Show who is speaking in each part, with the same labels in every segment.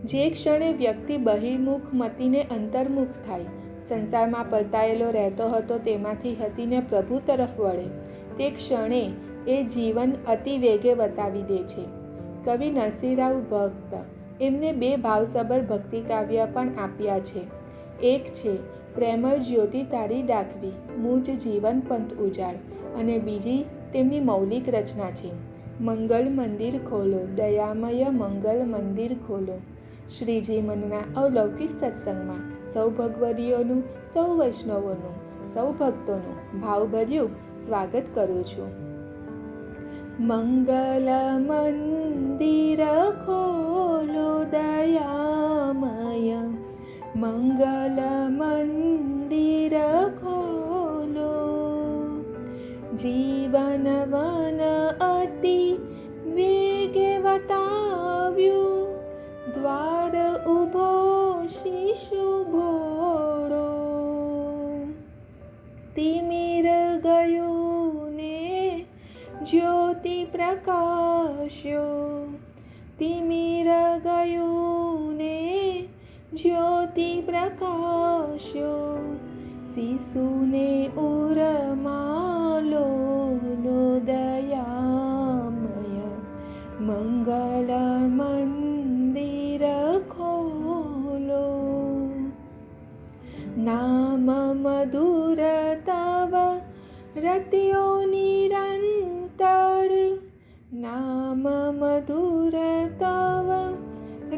Speaker 1: જે ક્ષણે વ્યક્તિ બહિર્મુખ મતીને અંતર્મુખ થાય, સંસારમાં પલટાયેલો રહેતો હતો તેમાંથી હતીને પ્રભુ તરફ વળે, તે ક્ષણે એ જીવન અતિ વેગે બતાવી દે છે. કવિ નરસિંહરાવ ભક્ત એમને 2 ભાવસભર ભક્તિ કાવ્ય પણ આપ્યા છે. એક છે પ્રેમળ જ્યોતિ તારી દાખવી, મુજ જીવન પંથ ઉજાડ, અને બીજી તેમની મૌલિક રચના છે મંગલ મંદિર ખોલો દયામય મંગલ મંદિર ખોલો. શ્રીજી મનના અલૌકિક સત્સંગમાં સૌ ભગવદીઓનું, સૌ વૈષ્ણવોનું, સૌ ભક્તોનું ભાવભર્યું સ્વાગત કરું છું. મંગલ મંદિર ખોલો દયામય, મંગલ મંદિર ખોલો, જીવન વન અતિ વેગે વતાવ્યું, દ્વાર ઊભો શિશુ ભોળો, તિમિર ગયું ને જ્યોતિ પ્રકાશ્યો, તિમિર ગયું ને જ્યોતિ પ્રકાશ્યો, શિશુને ઉરમાલો દયામય, મંગલ મંદિર ખોલો. નામ મધુર તવ રત્યો નિરંતર, નામ મધુર તવ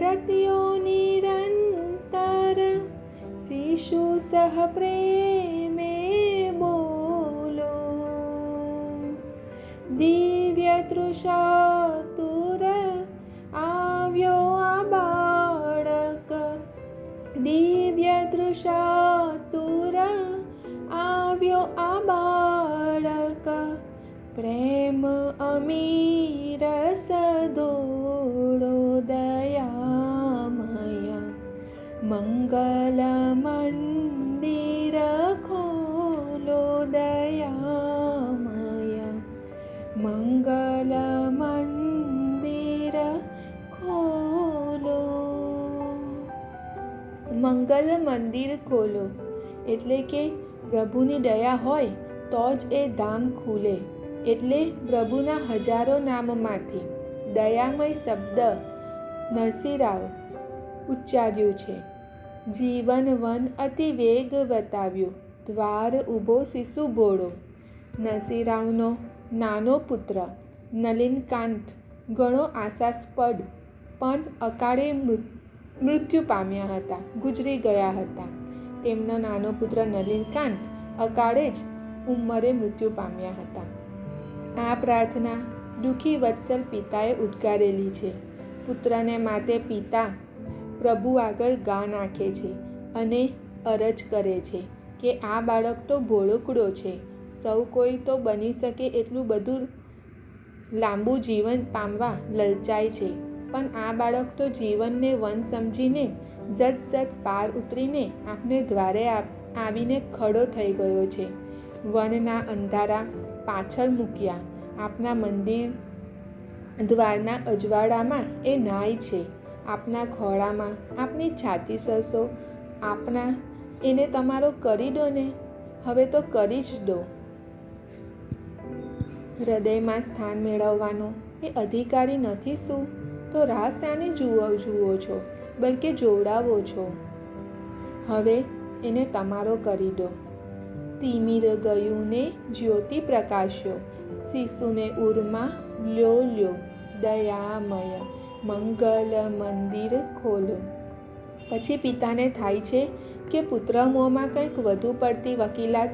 Speaker 1: રત્યો નિરંતર, શિશુ સહ પ્રેમે બોલો, દિવ્ય તૃષાતુર આવ્યો આ બાળક, દિવ્ય તૃષાતુર આવ્યો આ બાળક, પ્રેમ અમીર સદોડો દયામય, મંગલ મંદિર ખોલો દયામય, મંગલ મંદિર ખોલો. મંગલ મંદિર ખોલો એટલે કે પ્રભુની દયા હોય તો જ એ ધામ ખુલે. એટલે પ્રભુના હજારો નામમાંથી દયામય શબ્દ નરસિંહરાવ ઉચ્ચાર્યું છે. જીવન વન અતિ વેગ બતાવ્યું, દ્વાર ઊભો શિશુ ભોળો. નરસિંહરાવનો નાનો પુત્ર નલિનકાંત ઘણો આશાસ્પદ પણ અકાળે મૃત્યુ પામ્યા હતા, ગુજરી ગયા હતા. તેમનો નાનો પુત્ર નલિનકાંત અકાળે જ ઉંમરે મૃત્યુ પામ્યા હતા. આ પ્રાર્થના દુઃખી વત્સલ પિતાએ ઉદ્ગારેલી છે. પુત્રને માટે પિતા પ્રભુ આગળ ગા નાખે છે અને અરજ કરે છે કે આ બાળક તો ભોળુકડો છે, સૌ કોઈ તો બની શકે એટલું બધું લાંબુ જીવન પામવા લલચાય છે, પણ આ બાળક તો જીવનને વન સમજીને ઝટ પાર ઉતરીને આપને દ્વારે આવીને ખડો થઈ ગયો છે. વનના અંધારા પાછળ મૂક્યા આપના મંદિર દ્વારના અજવાળામાં એ નાય છે. આપના ખોળામાં આપની છાતી સરસો, આપના એને તમારો કરી દો ને, હવે તો કરી જ દો. હૃદયમાં સ્થાન મેળવવાનો એ અધિકારી નથી શું? તો રાહ શાની જુઓ છો, બલકે જોડાવો છો. હવે એને તમારો કરી દો. તિમિર ગયું ને જ્યોતિ પ્રકાશ્યો, શિશુને ઉરમાં લ્યો દયામય, મંગલ મંદિર ખોલો. પછી પિતાને થાય છે કે પુત્ર મોંમાં કંઈક વધુ પડતી વકીલાત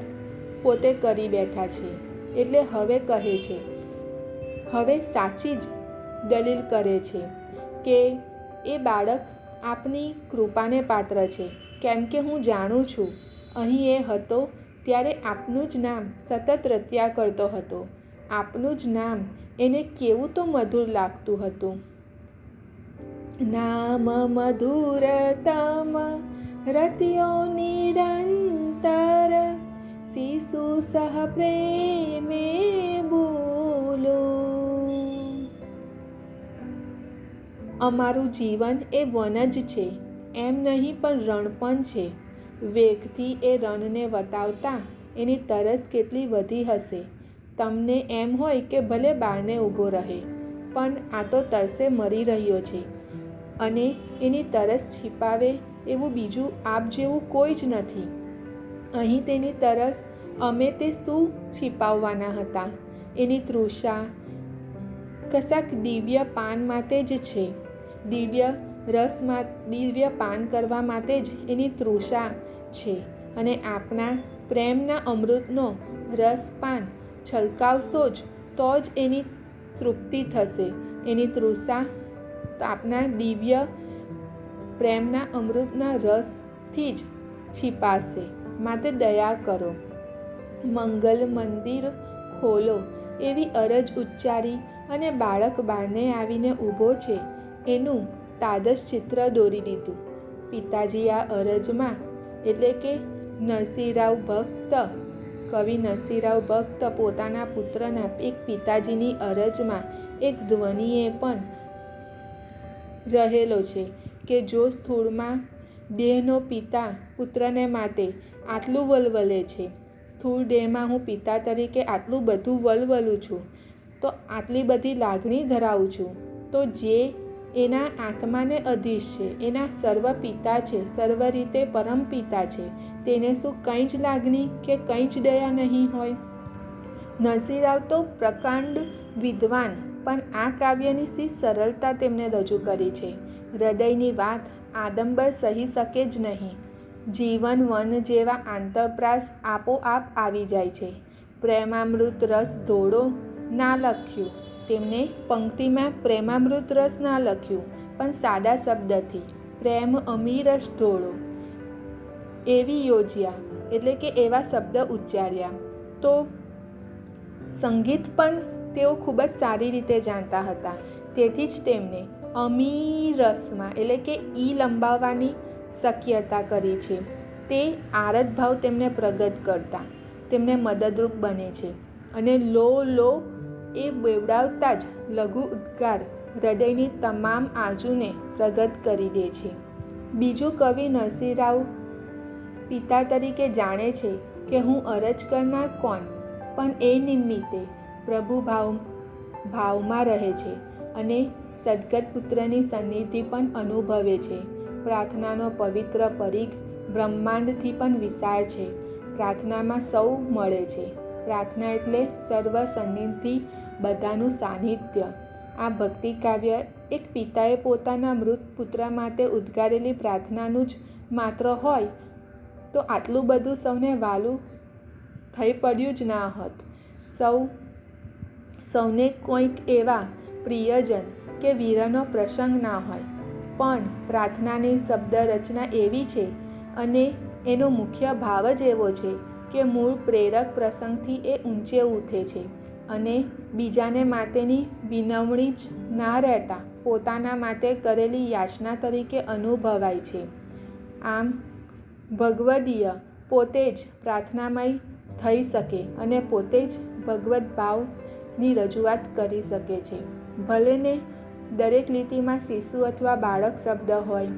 Speaker 1: પોતે કરી બેઠા છે, એટલે હવે કહે છે, હવે સાચી જ દલીલ કરે છે કે એ બાળક આપની કૃપાને પાત્ર છે, કેમ કે હું જાણું છું અહીં એ હતો ત્યારે આપનું જ નામ સતત રટ્યા કરતો હતો. આપનું જ નામ એને કેવું તો મધુર લાગતું હતું. નામ મધુરતમ રત્યો નિરંતર, શિશુ સહ પ્રેમે બોલો. અમારું જીવન એ વન જ છે, એમ નહીં પણ રણ પણ છે. વેગથી એ રણને વટાવતા એની તરસ કેટલી વધી હશે. તમને એમ હોય કે ભલે બારણે ઊભો રહે, પણ આ તો તરસે મરી રહ્યો છે અને એની તરસ छिपाવે એવું બીજું આપ જેવું કોઈ જ નથી. અહીં તેની તરસ અમે તે શું छिपाવવાના હતા? એની તૃષા કશાક દિવ્ય પાન માટે જ છે. દિવ્ય પાન કરવા માટે જ એની તૃષા છે. અને આપના પ્રેમના અમૃતનો રસપાન છલકાવશો જ તો જ એની તૃપ્તિ થશે. એની તૃષા આપના દિવ્ય પ્રેમના અમૃતના રસથી જ छिपाશે. માટે દયા કરો, મંગલ મંદિર ખોલો એવી અરજ ઉચ્ચારી અને બાળક બારણે આવીને ઊભો છે એનું તાદશ ચિત્ર દોરી દીધું. પિતાજી આ અરજમાં એટલે કે નરસિંહરાવ ભક્ત, કવિ નરસિંહરાવ ભક્ત પોતાના પુત્રના એક પિતાજીની અરજમાં એક ધ્વનિએ પણ રહેલો છે કે જો સ્થૂળમાં દેહનો પિતા પુત્રને માટે આટલું વલવલે છે, સ્થૂળ દેહમાં હું પિતા તરીકે આટલું બધું વલવલું છું, તો આટલી બધી લાગણી ધરાવું છું, તો જે એના આત્માને અધીશ છે, એના સર્વ પિતા છે, સર્વ રીતે પરમ પિતા છે, તેને શું કંઈ જ લાગણી કે કંઈ જ દયા નહીં હોય? નરસિંહરાવ તો પ્રકાંડ વિદ્વાન, પણ આ કાવ્યની સી સરળતા તેમને રજૂ કરી છે. હૃદયની વાત આડંબર સહી શકે જ નહીં. જીવન વન જેવા આંતરપ્રાસ આપોઆપ આવી જાય છે. પ્રેમામૃત રસ ધોળો ના લખ્યું તેમને પંક્તિમાં પ્રેમામૃત રસ ના લખ્યું, પણ સાદા શબ્દથી પ્રેમ અમીરસ ઢોળો એવી યોજ્યા, એટલે કે એવા શબ્દ ઉચ્ચાર્યા. તો સંગીત પણ તેઓ ખૂબ જ સારી રીતે જાણતા હતા. તેથી જ તેમને અમીરસમાં એટલે કે ઈ લંબાવવાની શક્યતા કરી છે. તે આરત ભાવ તેમને પ્રગટ કરતા તેમને મદદરૂપ બને છે. અને લો એ બેવડાવતા જ લઘુ ઉદ્ગાર હૃદયની તમામ આરજુને પ્રગટ કરી દે છે. બીજું, કવિ નરસિંહરાવ પિતા તરીકે જાણે છે કે હું અરજ કરનાર કોણ, પણ એ નિમિત્તે પ્રભુ ભાવમાં રહે છે અને સદગત પુત્રની સન્નિધિ પણ અનુભવે છે. પ્રાર્થનાનો પવિત્ર પરીખ બ્રહ્માંડથી પણ વિશાળ છે. પ્રાર્થનામાં સૌ મળે છે. પ્રાર્થના એટલે સર્વ સન્નિધિ, બધાનું સાનિધ્ય. આ ભક્તિ કાવ્ય એક પિતાએ પોતાના મૃત પુત્ર માટે ઉદ્ગારેલી પ્રાર્થનાનું જ માત્ર હોય તો આટલું બધું સૌને વાલું થઈ પડ્યું જ ના હોત. સૌને કોઈક એવા પ્રિયજન કે વીરનો પ્રસંગ ના હોય, પણ પ્રાર્થનાની શબ્દ રચના એવી છે અને એનો મુખ્ય ભાવ જ એવો છે કે મૂળ પ્રેરક પ્રસંગથી એ ઊંચે ઉઠે છે અને બીજાને માટેની વિનવણી જ ના રહેતા પોતાના માટે કરેલી યાચના તરીકે અનુભવાય છે. આમ ભગવદીય પોતે જ પ્રાર્થનામય થઈ શકે અને પોતે જ ભગવદ ભાવની રજૂઆત કરી શકે છે. ભલે ને દરેક લીટીમાં શિશુ અથવા બાળક શબ્દ હોય.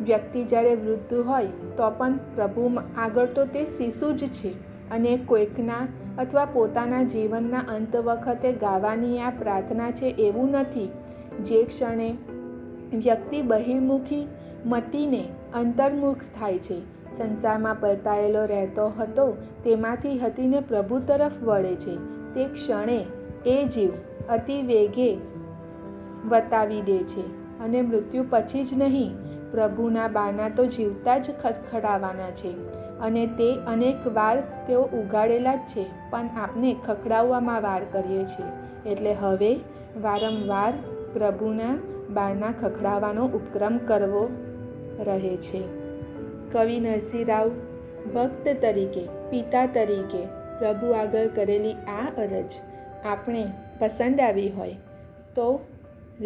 Speaker 1: વ્યક્તિ જ્યારે વૃદ્ધ હોય તો પણ પ્રભુ આગળ તો તે શિશુ જ છે. અને કોઈકના અથવા પોતાના જીવનના અંત વખતે ગાવાની આ પ્રાર્થના છે એવું નથી. જે ક્ષણે વ્યક્તિ બહિર્મુખી મટીને અંતર્મુખ થાય છે, સંસારમાં પલટાયેલો રહેતો હતો તેમાંથી હટીને પ્રભુ તરફ વળે છે, તે ક્ષણે એ જીવ અતિ વેગે વટાવી દે છે અને મૃત્યુ પછી જ નહીં, પ્રભુના બારણા તો જીવતા જ ખખડાવવાના છે અને તે અનેક વાર તેઓ ઉગાડેલા જ છે, પણ આપને ખખડાવવામાં વાર કરીએ છીએ. એટલે હવે વારંવાર પ્રભુના બારણા ખખડાવવાનો ઉપક્રમ કરવો રહે છે. કવિ નરસિંહરાવ ભક્ત તરીકે, પિતા તરીકે પ્રભુ આગળ કરેલી આ અરજ આપણે પસંદ આવી હોય તો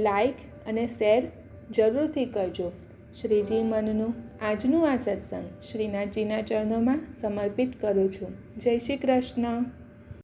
Speaker 1: લાઈક અને શેર જરૂરથી કરજો. શ્રીજી મનનું આજનું આ સત્સંગ શ્રીનાથજીના ચરણોમાં સમર્પિત કરું છું. જય શ્રી કૃષ્ણ.